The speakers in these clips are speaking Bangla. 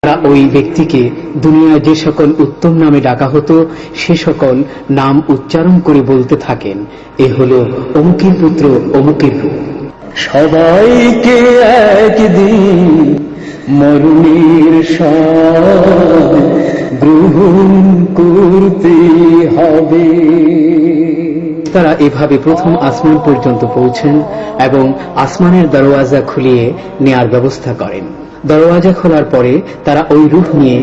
ওই ব্যক্তিকে দুনিয়ায় যে সকল উত্তম নামে ডাকা হতো সে সকল নাম উচ্চারণ করে বলতে থাকেন, এ হলো অমুকের পুত্র, অমুকের রূহ। সবাইকে একদিন মরণের স্বাদ গ্রহণ করতে হবে। তারা এভাবে প্রথম আসমান পর্যন্ত পৌঁছেন এবং আসমানের দরওয়াজা খুলিয়ে নেয়ার ব্যবস্থা করেন। দরওয়াজা খোলার পরে তারা ওই রূহ নিয়ে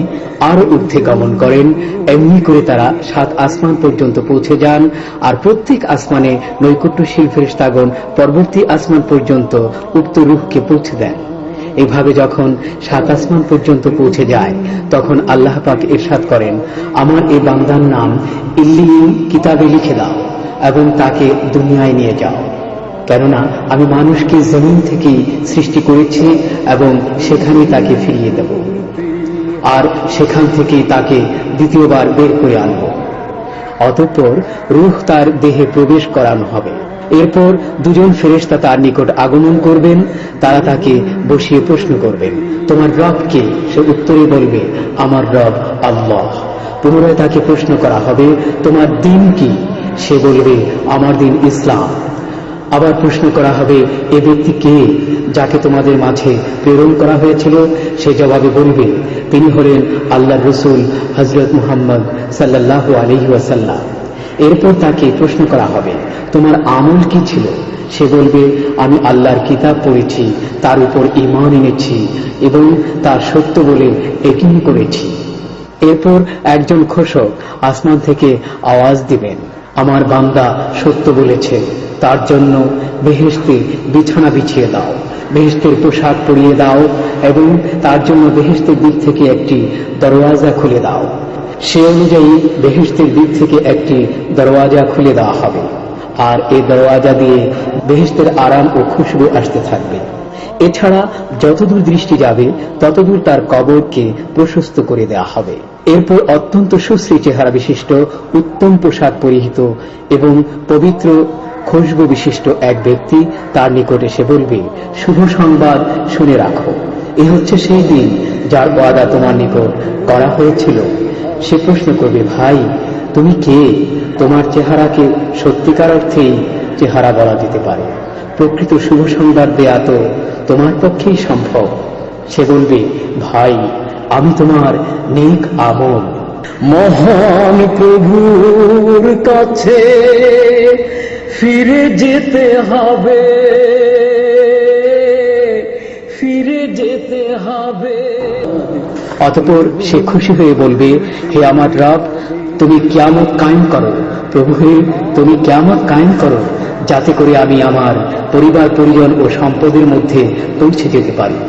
আরো ঊর্ধ্বে গমন করেন। এমনি করে তারা 7 আসমান পর্যন্ত পৌঁছে যান। আর প্রত্যেক আসমানে নৈকট্যশীল ফেরেশতাগণ পরবর্তী আসমান পর্যন্ত উক্ত রূহকে পৌঁছে দেন। এভাবে যখন 7 আসমান পর্যন্ত পৌঁছে যায় তখন আল্লাহ পাক ইরশাদ করেন, আমার এই বান্দার নাম ইল্লিয়িন কিতাবে লিখে দাও এবং তাকে দুনিয়ায় নিয়ে যাও, কেননা আমি মানুষকে জমিন থেকেই সৃষ্টি করেছি এবং সেখানে তাকে ফিরিয়ে দেব, আর সেখান থেকেই তাকে দ্বিতীয়বার বের করে আনব। অতঃপর রূহ তার দেহে প্রবেশ করানো হবে। এরপর দুজন ফেরেশতা তার নিকট আগমন করবেন। তারা তাকে বসিয়ে প্রশ্ন করবেন, তোমার রব কে? সে উত্তরে বলবে, আমার রব আল্লাহ। পুনরায় তাকে প্রশ্ন করা হবে, তোমার দিন কি? সে বলবে, আমার দিন ইসলাম। আবার প্রশ্ন করা হবে, এ ব্যক্তি কে যাকে তোমাদের মাঝে প্রেরণ করা হয়েছিল? সে জবাবে বলবে, তিনি হলেন আল্লাহর রাসূল হযরত মুহাম্মদ সাল্লাল্লাহু আলাইহি ওয়াসাল্লাম। এরপর তাকে প্রশ্ন করা হবে, তোমার আমল কি ছিল? সে বলবে, আমি আল্লাহর কিতাব পড়েছি, তার উপর ঈমান এনেছি এবং তার সত্য বলে ইয়াকিন করেছি। এরপর একজন ঘোষক আসমান থেকে আওয়াজ দিবেন, আমার বান্দা সত্য বলেছে, তার জন্য বেহেশতে বিছানা বিছিয়ে দাও, বেহেশতের পোশাক পরিয়ে দাও এবং তার জন্য বেহেশতের দিক থেকে একটি দরওয়াজা খুলে দাও। সে অনুযায়ী বেহেশতের দিক থেকে একটি দরওয়াজা খুলে দেওয়া হবে, আর এই দরওয়াজা দিয়ে বেহেশতের আরাম ও খুশবু আসতে থাকবে। এছাড়া যতদূর দৃষ্টি যাবে ততদূর তার কবরকে প্রশস্ত করে দেওয়া হবে। এরপর অত্যন্ত সুশ্রী চেহারা বিশিষ্ট, উত্তম পোশাক পরিহিত এবং পবিত্র খুশবু বিশিষ্ট এক ব্যক্তি তার নিকট এসে বলবে, শুভ সংবাদ শুনে রাখো, এ হচ্ছে সেই দিন যার ওয়াদা তোমার নিকট করা হয়েছিল। সে প্রশ্ন করবে, ভাই তুমি কে? তোমার চেহারাকে সত্যিকার অর্থেই চেহারা বলা যেতে পারে, প্রকৃত শুভ সংবাদ দেয়া তো তোমার পক্ষেই সম্ভব। সে বলবে, ভাই আমি তোমার নেক আমল। মহান প্রভুর কাছে ফিরে যেতে হবে, ফিরে যেতে হবে। অতঃপর সে খুশি হয়ে বলবে, হে আমার রব, তুমি কিয়ামত কায়েম করো। প্রভু হে, তুমি কিয়ামত কায়েম করো, যাতে করে আমি আমার পরিবার পরিজন ও সম্পদের মধ্যে পৌঁছে যেতে পারি।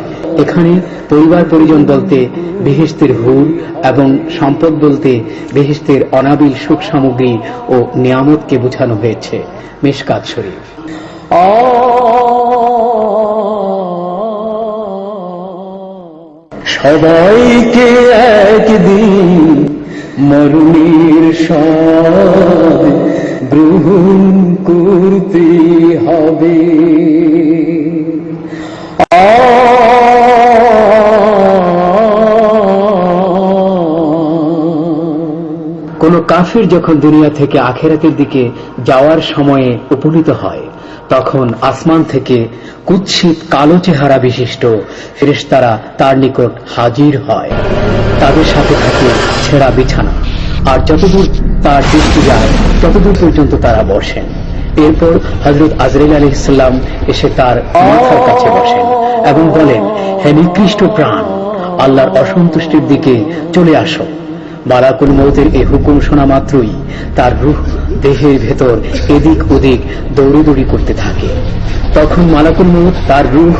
এখানে পরিবার পরিজন বলতে বেহেশতের হুর এবং সম্পদ বলতে বেহেশতের অনাবিল সুখ সামগ্রী ও নিয়ামতকে বোঝানো হয়েছে। মিশকাত শরীফ। সবাইকে একদিন মরণের স্বাদ গ্রহণ করতে হবে। কোন কাফির যখন দুনিয়া থেকে আখিরাতের দিকে যাওয়ার সময়ে উপনীত হয় তখন আসমান থেকে কুৎসিত কালো চেহারা বিশিষ্ট ফেরেশতারা তার নিকট হাজির হয়। তাদের সাথে থাকে ছেঁড়া বিছানা, আর যতদূর তার দৃষ্টি যায় ততদূর পর্যন্ত তারা বসেন। এরপর হযরত আজরাইল আলাইহিস সালাম এসে তার মাথার কাছে বসেন এবং বলেন, হে নিকৃষ্ট প্রাণ, আল্লাহর অসন্তুষ্টির দিকে চলে আসো। মালাকুল মউতের এই হুকুম শোনা মাত্রই তার রূহ দেহের ভেতর এদিক ওদিক দৌড়াদৌড়ি করতে থাকে। তখন মালাকুল মউত তার রূহ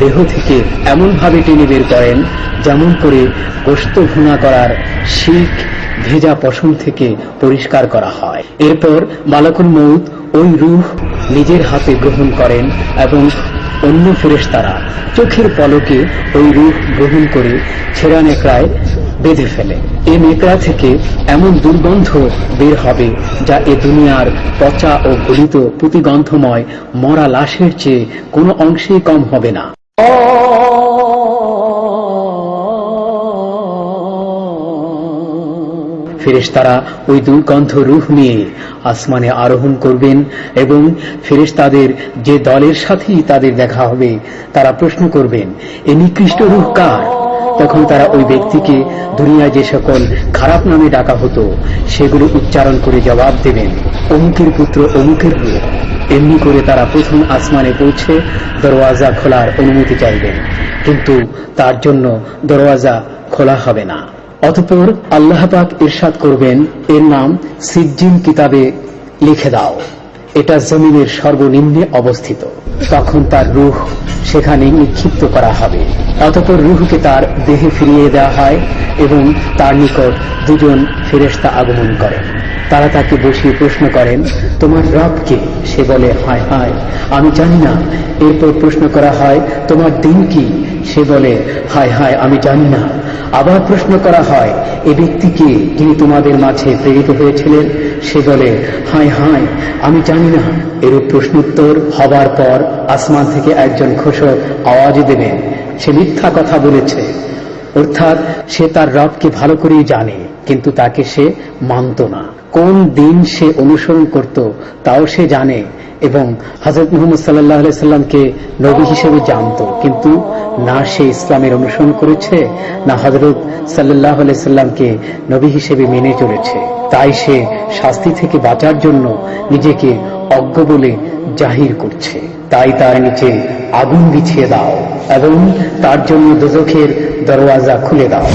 দেহ থেকে এমন ভাবে টেনে বের করেন যেমন করে গোশত ভুনা করার শিক ভেজা পশম থেকে পরিষ্কার করা হয়। এরপর মালাকুল মউত ওই রূহ নিজের হাতে গ্রহণ করেন এবং অন্য ফেরেশতারা চোখের পলকে ওই রূহ গ্রহণ করে ছেঁড়া নেকড়ায় বেঁধে ফেলে। এই নেকড়া থেকে এমন দুর্গন্ধ বের হবে যা এ দুনিয়ার পচা ও গলিত প্রতিগন্ধময় মরা লাশের চেয়ে কোনো অংশেই কম হবে না। ফেরেশতারা ওই দুর্গন্ধ রূহ নিয়ে আসমানে আরোহণ করবেন এবং ফেরেশতাদের যে দলের সাথেই তাদের দেখা হবে তারা প্রশ্ন করবেন, এই নিকৃষ্ট রূহ কার? তখন তারা ওই ব্যক্তিকে দুনিয়ায় যে সকল খারাপ নামে ডাকা হতো সেগুলো উচ্চারণ করে জবাব দেবেন, অমুকের পুত্র অমুকের রূহ। এমনি করে তারা প্রথম আসমানে পৌঁছে দরওয়াজা খোলার অনুমতি চাইবেন, কিন্তু তার জন্য দরওয়াজা খোলা হবে না। অতঃপর আল্লাহ পাক ইরশাদ করবেন, এর নাম সিজ্জিন কিতাবে লিখে দাও, এটা জমিনের সর্বনিম্নে অবস্থিত। তখন তার রূহ সেখানে নিক্ষিপ্ত করা হবে। অতঃপর রূহকে তার দেহে ফিরিয়ে দেওয়া হয় এবং তার নিকট দুজন ফেরেশতা আগমন করেন। তারা তাকে বসিয়ে প্রশ্ন করেন, তোমার রব কে? সে বলে, হায় হায় আমি জানি না। এরপর প্রশ্ন করা হয়, তোমার দিন কি? সে বলে, হায় হায় আমি জানি না। আবার প্রশ্ন করা হয়, এ ব্যক্তিকে যিনি তোমাদের মাঝে প্রেরিত হয়েছিলেন? সে বলে, হায় হায় আমি জানি না। এরূপ প্রশ্নোত্তর হবার পর আসমান থেকে একজন ঘোষক আওয়াজ দেবেন, সে মিথ্যা কথা বলেছে। অর্থাৎ সে তার রবকে ভালো করেই জানে, কিন্তু তাকে সে মানত না। কোন দিন সে অনুসরণ করত তাও সে জানে এবং হযরত মুহাম্মদ সাল্লাল্লাহু আলাইহি সাল্লামকে নবী হিসেবে জানত, কিন্তু না সে ইসলামের অনুসরণ করেছে না হযরত সাল্লাল্লাহু আলাইহি সাল্লামকে নবী হিসেবে মেনে চলেছে। তাই সে শাস্তি থেকে বাঁচার জন্য নিজেকে অজ্ঞ বলে জাহির করছে। তাই তার নিচে আগুন বিছিয়ে দাও এবং তার জন্য দোজখের দরওয়াজা খুলে দাও।